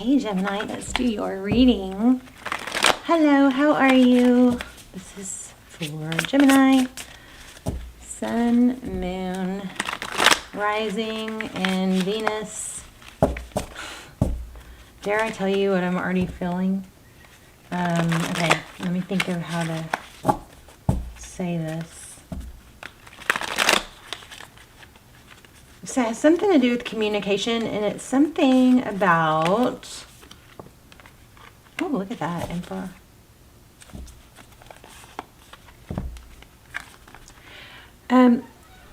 Okay, Gemini, let's do your reading. Hello, how are you? This is for Gemini, Sun, Moon, Rising, and Venus. Dare I tell you what I'm already feeling? Okay, let me think of how to say this. So it has something to do with communication, and it's something about, oh, look at that, Emperor.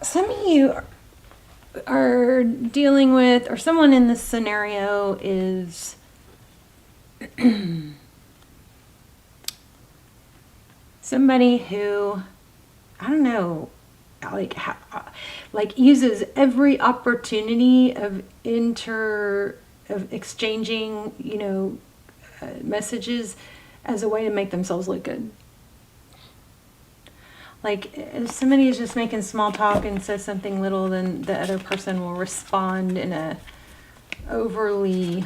Some of you are dealing with, or someone in this scenario is somebody who, I don't know, like uses every opportunity of exchanging, messages as a way to make themselves look good. Like if somebody is just making small talk and says something little, then the other person will respond in a overly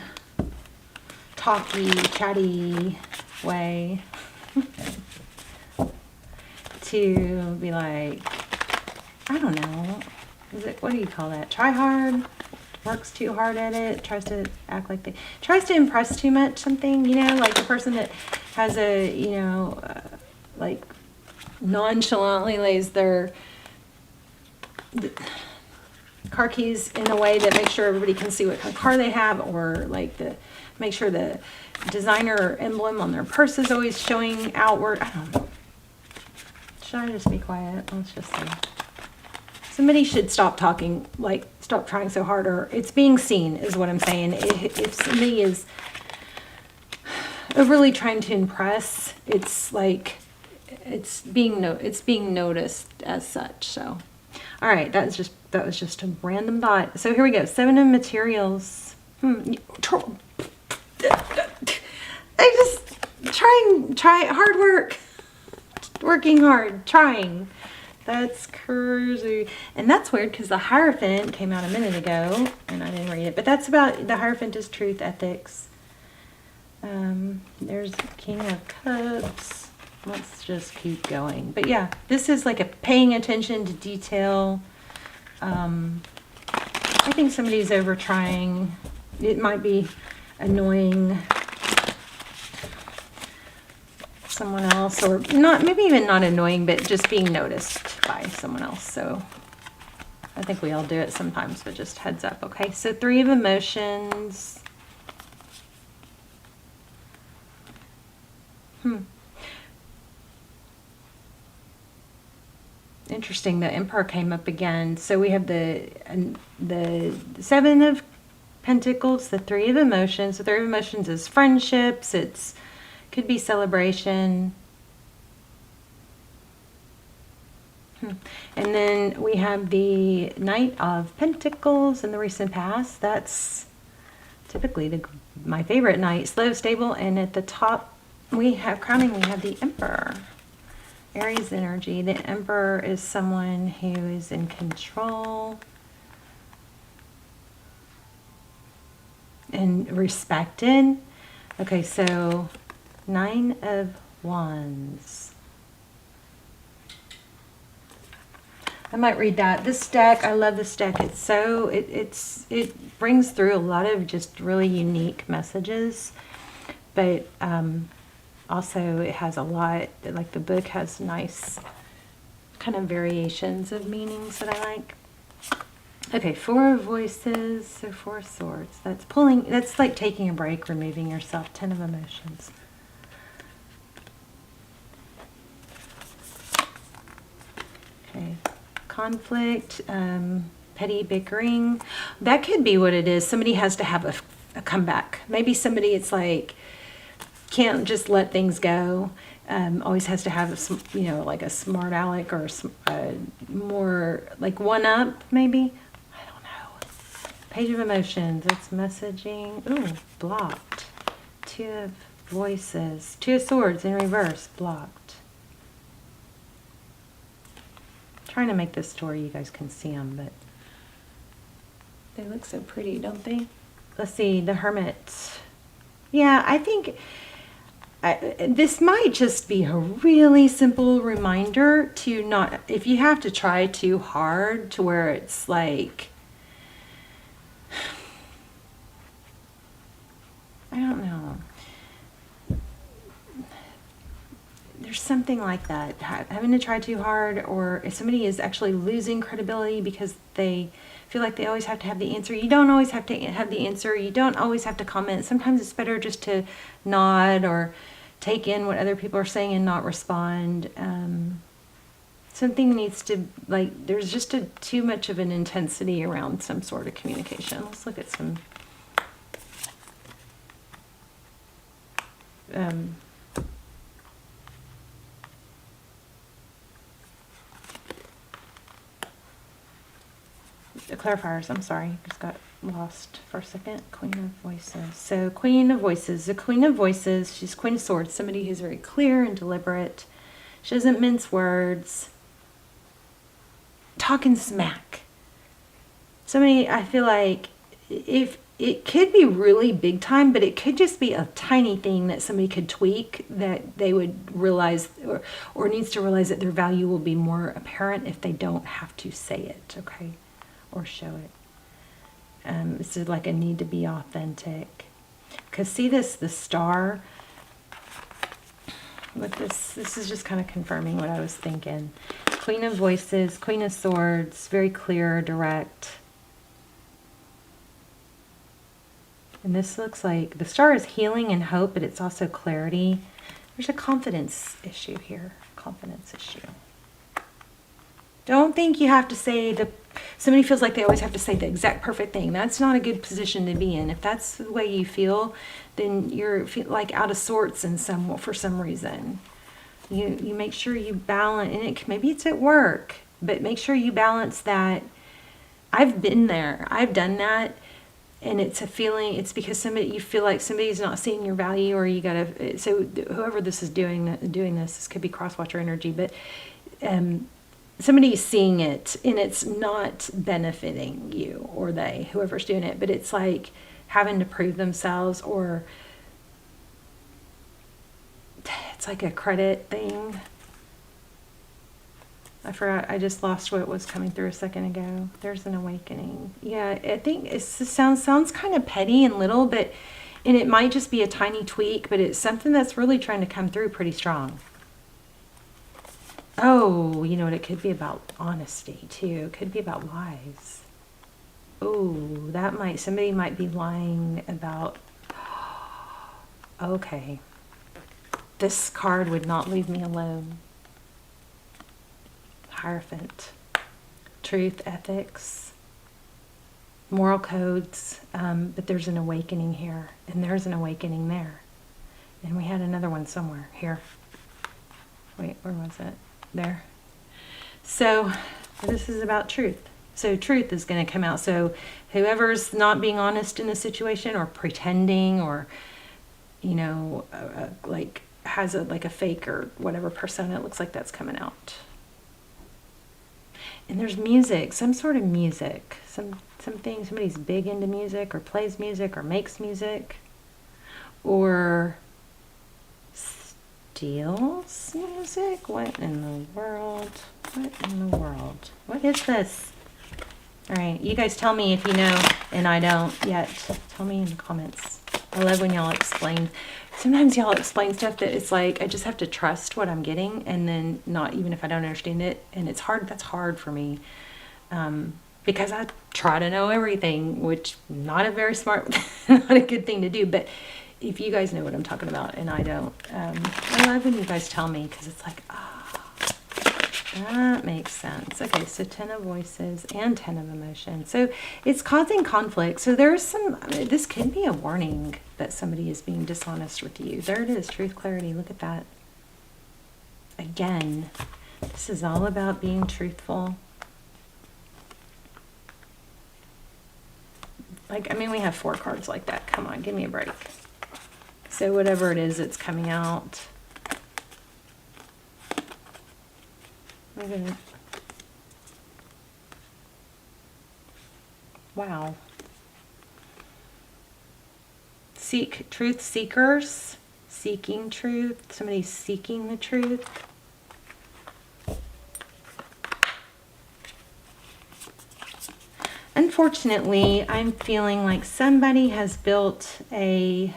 talky, chatty way to be like, I don't know, what do you call that? Try hard, works too hard at it, tries to act like tries to impress too much, something, like the person that has like nonchalantly lays their car keys in a way that makes sure everybody can see what kind of car they have, or like make sure the designer emblem on their purse is always showing outward. I don't know. Should I just be quiet? Let's just see. Somebody should stop talking, like stop trying so hard, or it's being seen is what I'm saying. If somebody is overly trying to impress, it's like it's being noticed as such. So, all right, that was just a random thought. So here we go. 7 of materials. I just try hard work. Working hard, trying. That's crazy. And that's weird because the Hierophant came out a minute ago and I didn't read it. But that's about, the Hierophant is truth, ethics. There's King of Cups. Let's just keep going. But yeah, this is like a paying attention to detail. I think somebody's over trying. It might be annoying someone else, or not, maybe even not annoying, but just being noticed by someone else. So I think we all do it sometimes, but just heads up. Okay, so 3 of emotions. Interesting, the Emperor came up again. So we have the 7 of Pentacles, the 3 of emotions. The 3 of emotions is friendships. Could be celebration. And then we have the Knight of Pentacles in the recent past. That's typically my favorite knight, slow, stable. And at the top, we have the Emperor. Aries energy. The Emperor is someone who is in control and respected. Okay, so 9 of Wands. I might read that. This deck, I love this deck. It's so, it brings through a lot of just really unique messages, but also it has a lot, like the book has nice kind of variations of meanings that I like. Okay, 4 of Voices, so 4 of Swords. That's like taking a break, removing yourself. 10 of Emotions. Okay, conflict, petty bickering. That could be what it is. Somebody has to have a comeback. Maybe somebody, it's like, can't just let things go. Always has to have, like a smart aleck, or more like one up, maybe. I don't know. Page of Emotions. That's messaging. Ooh, blocked. 2 of Voices. 2 of Swords in reverse. Blocked. Trying to make this story, you guys can see them, but they look so pretty, don't they? Let's see, the Hermit. Yeah, I think this might just be a really simple reminder to not, if you have to try too hard to where it's like, I don't know. There's something like that, having to try too hard, or if somebody is actually losing credibility because they feel like they always have to have the answer. You don't always have to have the answer. You don't always have to comment. Sometimes it's better just to nod or take in what other people are saying and not respond. Something needs to, like, there's just too much of an intensity around some sort of communication. Let's look at some clarifiers. I'm sorry, just got lost for a second. Queen of Voices. So Queen of Voices. The Queen of Voices, she's Queen of Swords, somebody who's very clear and deliberate. She doesn't mince words. Talking smack. Somebody, I feel like, if it could be really big time, but it could just be a tiny thing that somebody could tweak, that they would realize, or needs to realize that their value will be more apparent if they don't have to say it, okay, or show it. This is like a need to be authentic. Because see this, the star, with this is just kind of confirming what I was thinking. Queen of Voices, Queen of Swords, very clear, direct. And this looks like the star is healing and hope, but it's also clarity. There's a confidence issue here. Confidence issue. Don't think you have to say somebody feels like they always have to say the exact perfect thing. That's not a good position to be in. If that's the way you feel, then you're like out of sorts for some reason. You make sure you balance, and maybe it's at work, but make sure you balance that. I've been there. I've done that. And it's a feeling, it's because you feel like somebody's not seeing your value, or you gotta, so whoever this is doing this could be cross-watcher energy, but somebody's seeing it and it's not benefiting you or whoever's doing it, but it's like having to prove themselves, or it's like a credit thing. I forgot, I just lost what was coming through a second ago. There's an awakening. Yeah, I think it sounds kind of petty and little, and it might just be a tiny tweak, but it's something that's really trying to come through pretty strong. Oh, you know what? It could be about honesty too. It could be about lies. Oh, somebody might be lying about, okay, this card would not leave me alone. Hierophant. Truth, ethics, moral codes, but there's an awakening here, and there's an awakening there. And we had another one somewhere here. Wait, where was it? There. So this is about truth. So truth is going to come out. So whoever's not being honest in a situation, or pretending, or, like has like a fake or whatever persona, it looks like that's coming out. And there's music, some sort of music, something, somebody's big into music, or plays music, or makes music, or steals music. What in the world? What in the world? What is this? All right, you guys tell me if you know, and I don't yet. Tell me in the comments. I love when y'all explain. Sometimes y'all explain stuff that it's like, I just have to trust what I'm getting, and then not even if I don't understand it. And it's hard, that's hard for me. Because I try to know everything, which not a very smart, not a good thing to do. But if you guys know what I'm talking about and I don't, I love when you guys tell me, because it's like, that makes sense. Okay, so 10 of Voices and 10 of Emotion. So it's causing conflict. So there's this could be a warning that somebody is being dishonest with you. There it is, truth, clarity. Look at that. Again, this is all about being truthful. We have 4 cards like that. Come on, give me a break. So whatever it is that's coming out. Okay. Wow. truth seekers, seeking truth. Somebody's seeking the truth. Unfortunately, I'm feeling like somebody has built a,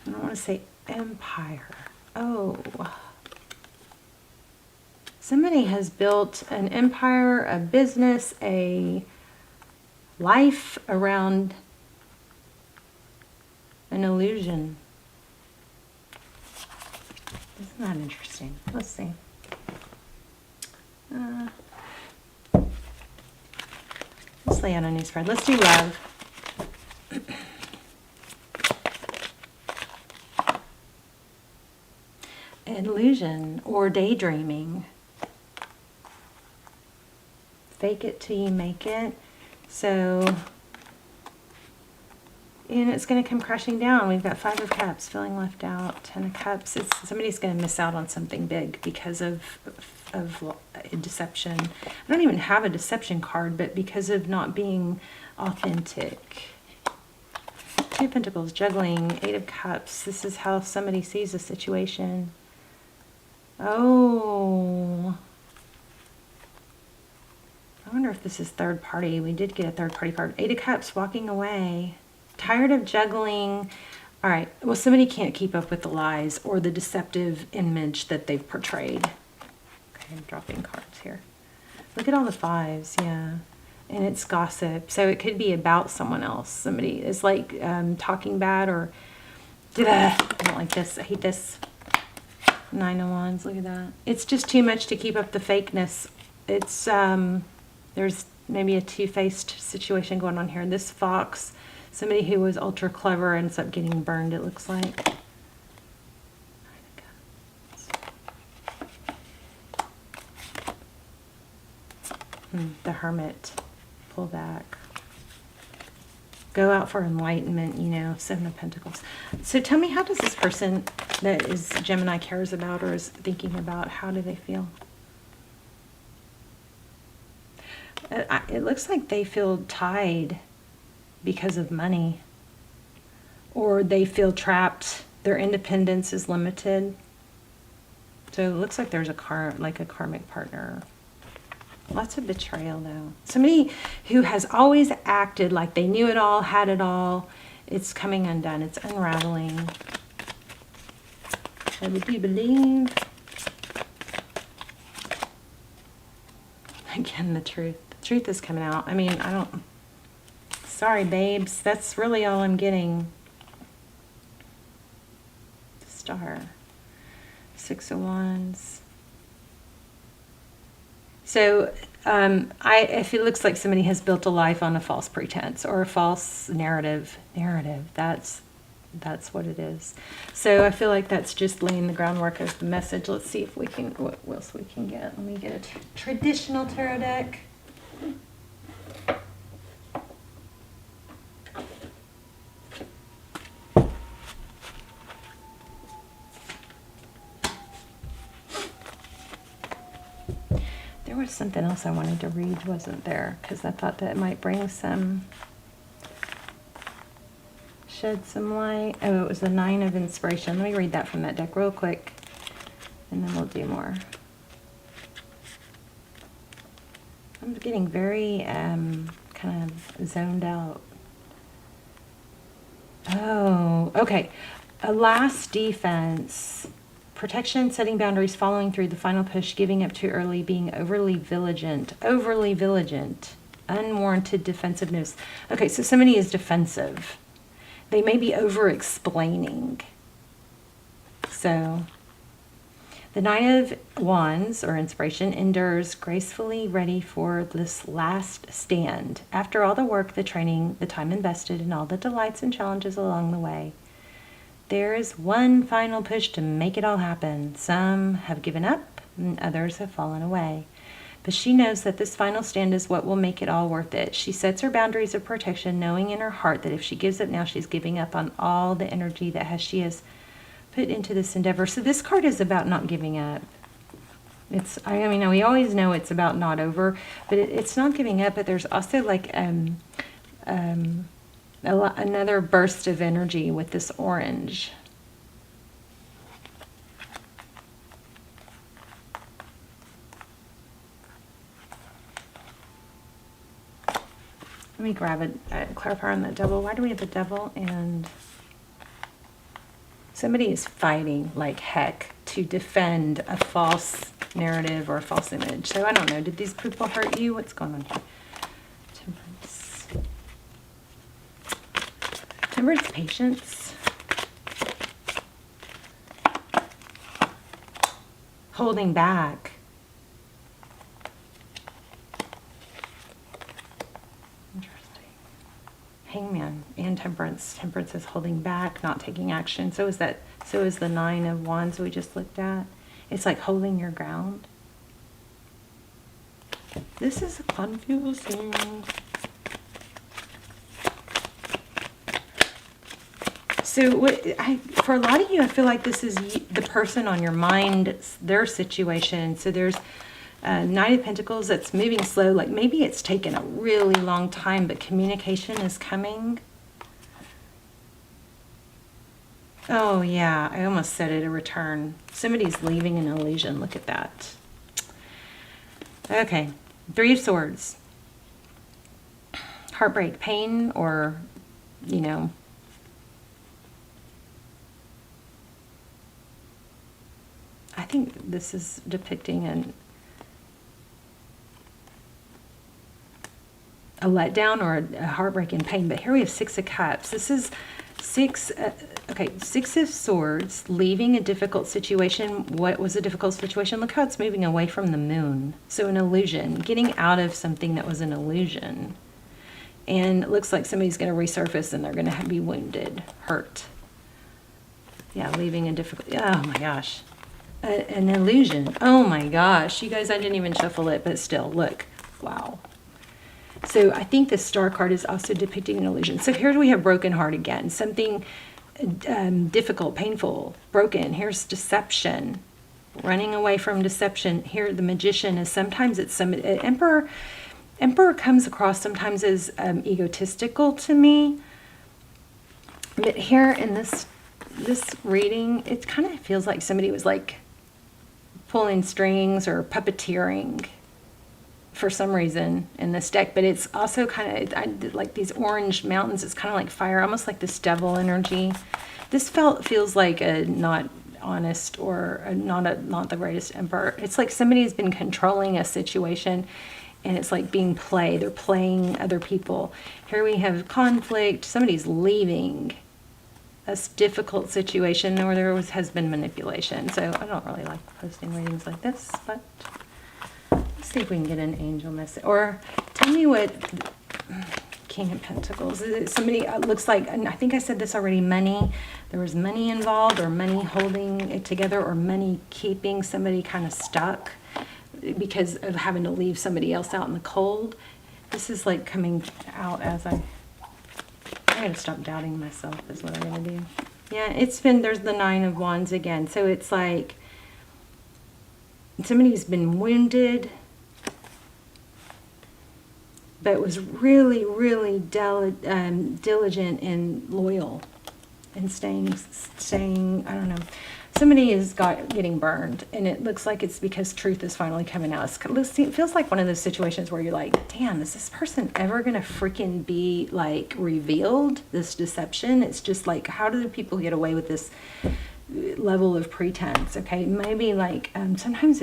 I don't want to say empire. Oh. Somebody has built an empire, a business, a life around an illusion. Isn't that interesting? Let's see. Let's lay out a new spread. Let's do love. Illusion or daydreaming. Fake it till you make it. So, and it's going to come crashing down. We've got 5 of Cups, feeling left out. 10 of Cups. Somebody's going to miss out on something big because of deception. I don't even have a deception card, but because of not being authentic. 2 of Pentacles, juggling. 8 of Cups. This is how somebody sees a situation. Oh. I wonder if this is third party. We did get a third party card. 8 of Cups, walking away. Tired of juggling. All right. Well, somebody can't keep up with the lies or the deceptive image that they've portrayed. Okay, I'm dropping cards here. Look at all the 5s. Yeah. And it's gossip. So it could be about someone else. Somebody is like talking bad or, I don't like this. I hate this. 9 of Wands. Look at that. It's just too much to keep up the fakeness. It's, there's maybe a two-faced situation going on here. This fox, somebody who was ultra clever ends up getting burned, it looks like. The Hermit. Pull back. Go out for enlightenment, you know, 7 of Pentacles. So tell me, how does this person that is Gemini cares about or is thinking about, how do they feel? It looks like they feel tied because of money, or they feel trapped. Their independence is limited. So it looks like there's a karmic partner. Lots of betrayal though. Somebody who has always acted like they knew it all, had it all. It's coming undone. It's unraveling. So would you believe? Again, the truth. Truth is coming out. I mean, sorry babes, that's really all I'm getting. Star. 6 of Wands. So if it looks like somebody has built a life on a false pretense or a false narrative, that's what it is. So I feel like that's just laying the groundwork of the message. Let's see if we can, what else we can get. Let me get a traditional tarot deck. There was something else I wanted to read, wasn't there? Because I thought that it might bring some, shed some light. Oh, it was the 9 of Inspiration. Let me read that from that deck real quick, and then we'll do more. I'm getting very kind of zoned out. Oh, okay. A last defense. Protection, setting boundaries, following through, the final push, giving up too early, being overly vigilant, unwarranted defensiveness. Okay, so somebody is defensive. They may be over-explaining. So, the 9 of Wands, or Inspiration, endures, gracefully ready for this last stand. After all the work, the training, the time invested, and all the delights and challenges along the way, there is one final push to make it all happen. Some have given up, and others have fallen away. But she knows that this final stand is what will make it all worth it. She sets her boundaries of protection, knowing in her heart that if she gives up now, she's giving up on all the energy that she has put into this endeavor. So this card is about not giving up. I mean, we always know it's about not over, but it's not giving up. But there's also like Another burst of energy with this orange. Let me grab a clarifier on that devil. Why do we have the devil? And somebody is fighting like heck to defend a false narrative or a false image. So I don't know. Did these people hurt you? What's going on here? Temperance. Temperance, patience. Holding back. Interesting. Hangman and temperance. Temperance is holding back, not taking action. So is the Nine of Wands we just looked at. It's like holding your ground. This is confusing. So for a lot of you, I feel like this is the person on your mind, their situation. So there's Knight of Pentacles that's moving slow. Like maybe it's taken a really long time, but communication is coming. Oh yeah, I almost said it, a return. Somebody's leaving an illusion. Look at that. Okay, Three of Swords. Heartbreak, pain, or, you know, I think this is depicting a letdown or a heartbreak and pain. But here we have Six of Cups. This is Six of Swords, leaving a difficult situation. What was a difficult situation? Look how it's moving away from the moon. So an illusion, getting out of something that was an illusion. And it looks like somebody's going to resurface and they're going to be wounded, hurt. Yeah, leaving a difficult, oh my gosh. An illusion. Oh my gosh. You guys, I didn't even shuffle it, but still, look. Wow. So I think the Star card is also depicting an illusion. So here we have broken heart again. Something difficult, painful, broken. Here's deception. Running away from deception. Here the Magician is sometimes it's some Emperor. Emperor comes across sometimes as egotistical to me. But here in this reading, it kind of feels like somebody was like pulling strings or puppeteering for some reason in this deck, but it's also kind of like these orange mountains. It's kind of like fire, almost like this devil energy. This feels like a not honest or not the greatest emperor. It's like somebody has been controlling a situation, and it's like being played. They're playing other people. Here we have conflict. Somebody's leaving a difficult situation, or there has been manipulation. So I don't really like posting readings like this, but let's see if we can get an angel message. Or tell me what King of Pentacles. Somebody looks like, and I think I said this already, money. There was money involved, or money holding it together, or money keeping somebody kind of stuck because of having to leave somebody else out in the cold. This is like coming out as I gotta stop doubting myself is what I'm gonna do. Yeah, there's the Nine of Wands again. So it's like somebody's been wounded, but was really, really diligent and loyal and staying, I don't know. Somebody is getting burned, and it looks like it's because truth is finally coming out. It feels like one of those situations where you're like, damn, is this person ever going to freaking be, like, revealed, this deception? It's just like, how do people get away with this level of pretense? Okay, maybe, like, sometimes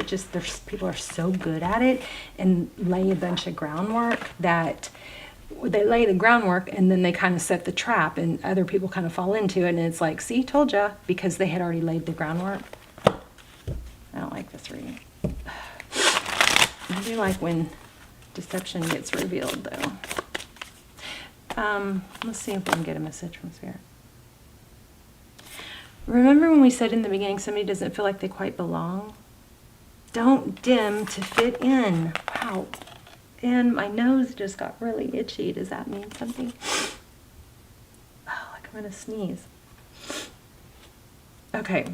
people are so good at it and lay a bunch of groundwork that they lay the groundwork and then they kind of set the trap and other people kind of fall into it, and it's like, see, told ya, because they had already laid the groundwork. I don't like this reading. I do like when deception gets revealed, though. Let's see if we can get a message from Spirit. Remember when we said in the beginning somebody doesn't feel like they quite belong? Don't dim to fit in. Wow. And my nose just got really itchy. Does that mean something? Oh, like I'm going to sneeze. Okay.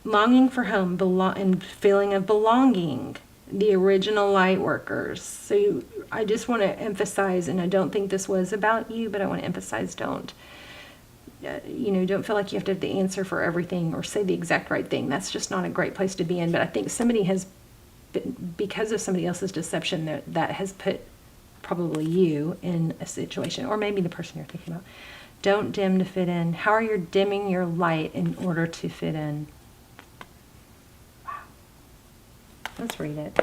Longing for home and feeling of belonging. the original light workers. So I just want to emphasize, and I don't think this was about you, but I want to emphasize, don't feel like you have to have the answer for everything or say the exact right thing. That's just not a great place to be in. But I think somebody has, because of somebody else's deception, that has put probably you in a situation, or maybe the person you're thinking about. Don't dim to fit in. How are you dimming your light in order to fit in? Wow. Let's read it.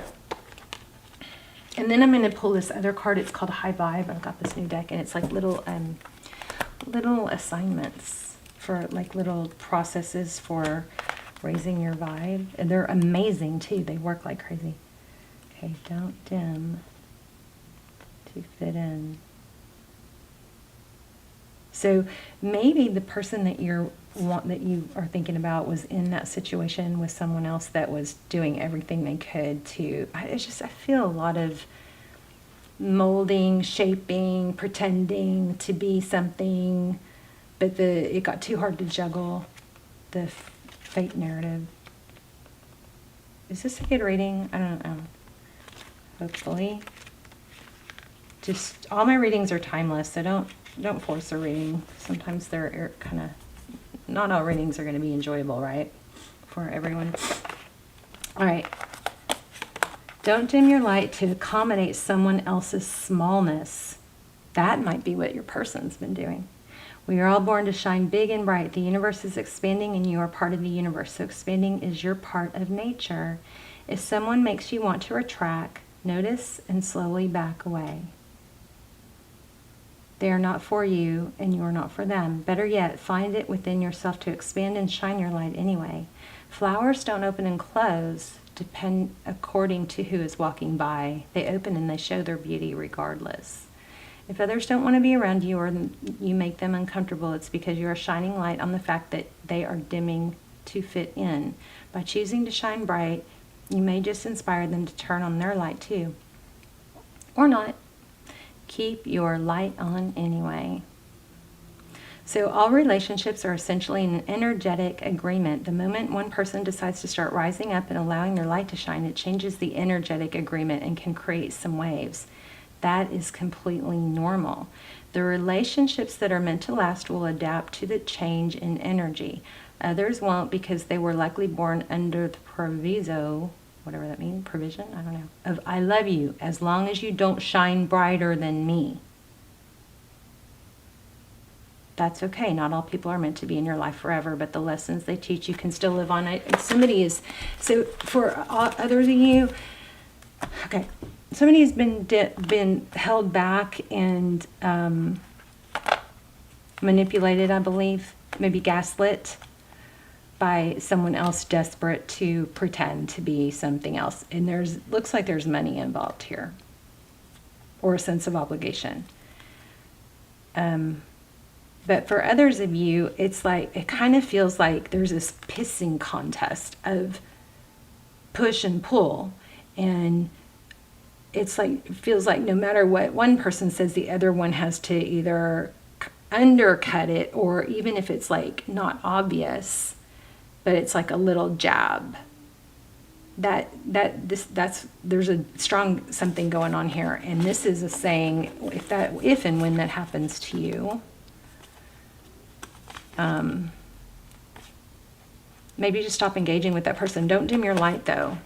And then I'm going to pull this other card. It's called High Vibe. I've got this new deck, and it's like little assignments for like little processes for raising your vibe. And they're amazing too. They work like crazy. Okay, don't dim to fit in. So maybe the person that you are thinking about was in that situation with someone else that was doing everything they could to. I feel a lot of molding, shaping, pretending to be something, but it got too hard to juggle the fate narrative. Is this a good reading? I don't know. Hopefully. Just all my readings are timeless, so don't force a reading. Sometimes they're kind of, not all readings are going to be enjoyable, right? For everyone. All right. Don't dim your light to accommodate someone else's smallness. That might be what your person's been doing. We are all born to shine big and bright. The universe is expanding and you are part of the universe. So expanding is your part of nature. If someone makes you want to retract, notice and slowly back away. They are not for you and you are not for them. Better yet, find it within yourself to expand and shine your light anyway. Flowers don't open and close depend according to who is walking by. They open and they show their beauty regardless. If others don't want to be around you or you make them uncomfortable, it's because you are shining light on the fact that they are dimming to fit in. By choosing to shine bright, you may just inspire them to turn on their light too. Or not. Keep your light on anyway. So all relationships are essentially an energetic agreement. The moment one person decides to start rising up and allowing their light to shine, it changes the energetic agreement and can create some waves. That is completely normal. The relationships that are meant to last will adapt to the change in energy. Others won't because they were likely born under the proviso, whatever that means, provision, I don't know, of I love you as long as you don't shine brighter than me. That's okay. Not all people are meant to be in your life forever, but the lessons they teach you can still live on. Somebody is, so for others of you, okay, somebody has been held back and manipulated, I believe, maybe gaslit by someone else desperate to pretend to be something else. And looks like there's money involved here or a sense of obligation. But for others of you, it's like, it kind of feels like there's this pissing contest of push and pull. And it's like, it feels like no matter what one person says, the other one has to either undercut it, or even if it's like not obvious, but it's like a little jab. There's a strong something going on here. And this is a saying, if and when that happens to you, maybe just stop engaging with that person. Don't dim your light though.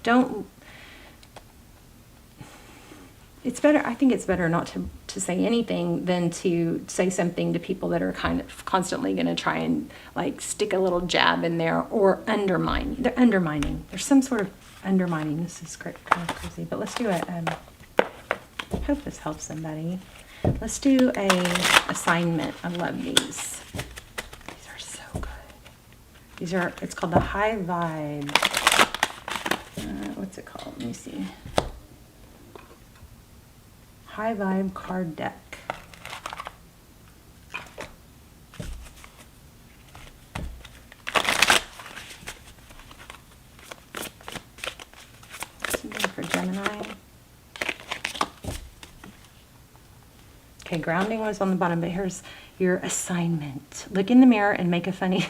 It's better, I think it's better not to say anything than to say something to people that are kind of constantly going to try and like stick a little jab in there or undermine. They're undermining. There's some sort of undermining. This is kind of crazy, but let's do it. I hope this helps somebody. Let's do a assignment. I love these. It's called the High Vibe. What's it called? Let me see. High Vibe card deck. Something for Gemini. Okay, grounding was on the bottom, but here's your assignment. Look in the mirror and make a funny...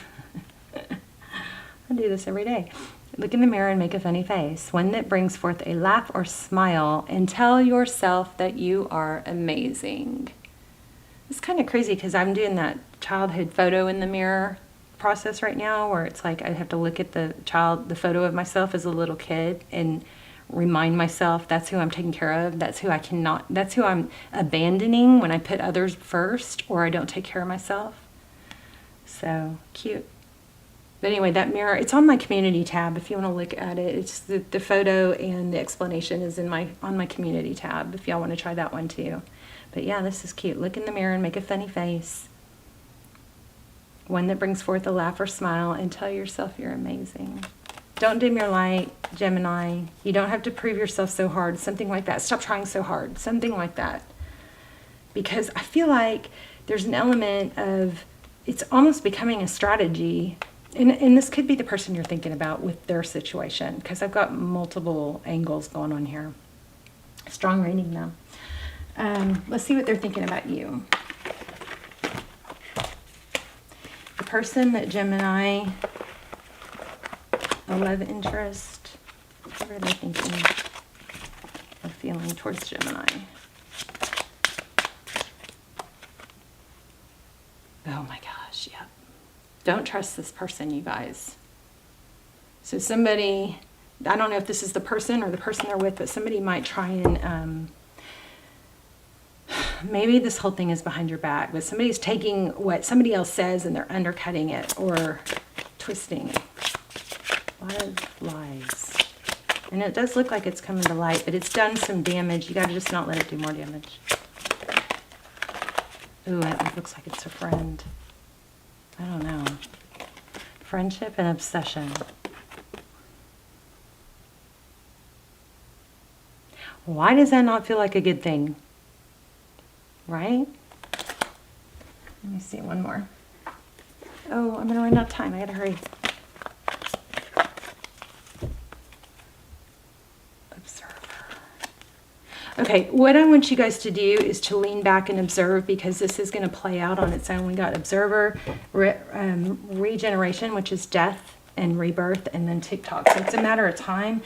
I do this every day. Look in the mirror and make a funny face, one that brings forth a laugh or smile, and tell yourself that you are amazing. It's kind of crazy because I'm doing that childhood photo in the mirror process right now, where it's like I have to look at the photo of myself as a little kid and remind myself that's who I'm taking care of, that's who I'm abandoning when I put others first or I don't take care of myself. So cute. But anyway, that mirror, it's on my community tab if you want to look at it. It's the photo and the explanation is on my community tab if y'all want to try that one too. But yeah, this is cute. Look in the mirror and make a funny face, one that brings forth a laugh or smile, and tell yourself you're amazing. Don't dim your light, Gemini. You don't have to prove yourself so hard. Something like that. Stop trying so hard. Something like that. Because I feel like there's an element of, it's almost becoming a strategy. And this could be the person you're thinking about with their situation, because I've got multiple angles going on here. Strong reading though. Let's see what they're thinking about you. The person that Gemini, a love interest, what are they thinking or feeling towards Gemini? Oh my gosh, yeah. Don't trust this person, you guys. So somebody, I don't know if this is the person or the person they're with, but somebody might try and, maybe this whole thing is behind your back, but somebody's taking what somebody else says and they're undercutting it or twisting it. A lot of lies. And it does look like it's coming to light, but it's done some damage. You got to just not let it do more damage. Ooh, it looks like it's a friend. I don't know. Friendship and obsession. Why does that not feel like a good thing? Right? Let me see one more. Oh, I'm going to run out of time. I got to hurry. Observer. Okay, what I want you guys to do is to lean back and observe, because this is going to play out on its own. We got observer, regeneration, which is death and rebirth, and then TikTok. So it's a matter of time.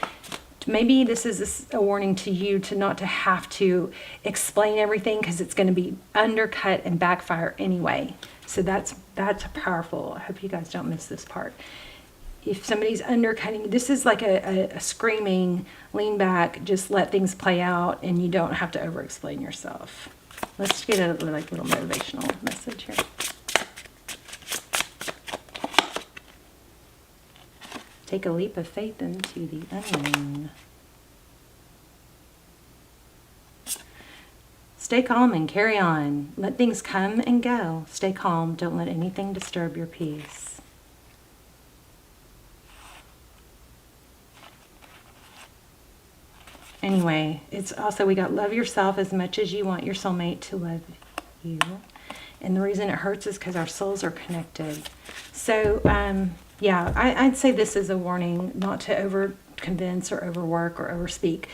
Maybe this is a warning to you to not to have to explain everything, because it's going to be undercut and backfire anyway. So that's powerful. I hope you guys don't miss this part. If somebody's undercutting, this is like a screaming, lean back, just let things play out, and you don't have to over-explain yourself. Let's get a little motivational message here. Take a leap of faith into the unknown. Stay calm and carry on. Let things come and go. Stay calm. Don't let anything disturb your peace. Anyway, it's also, we got love yourself as much as you want your soulmate to love you. And the reason it hurts is because our souls are connected. So, yeah, I'd say this is a warning not to over-convince or overwork or overspeak.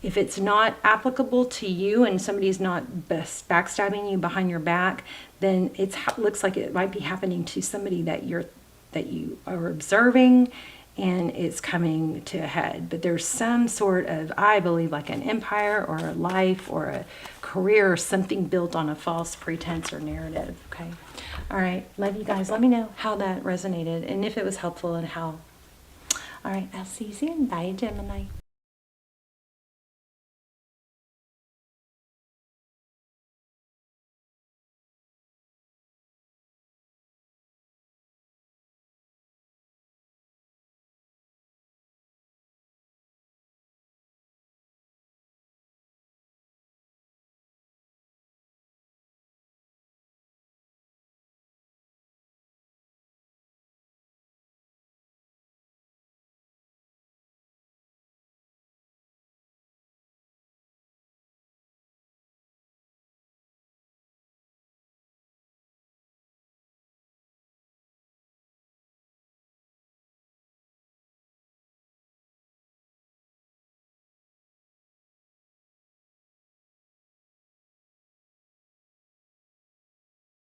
If it's not applicable to you and somebody's not backstabbing you behind your back, then it looks like it might be happening to somebody that you are observing, and it's coming to a head. But there's some sort of, I believe, like an empire or a life or a career or something built on a false pretense or narrative, okay? All right, love you guys. Let me know how that resonated and if it was helpful and how. All right, I'll see you soon. Bye, Gemini.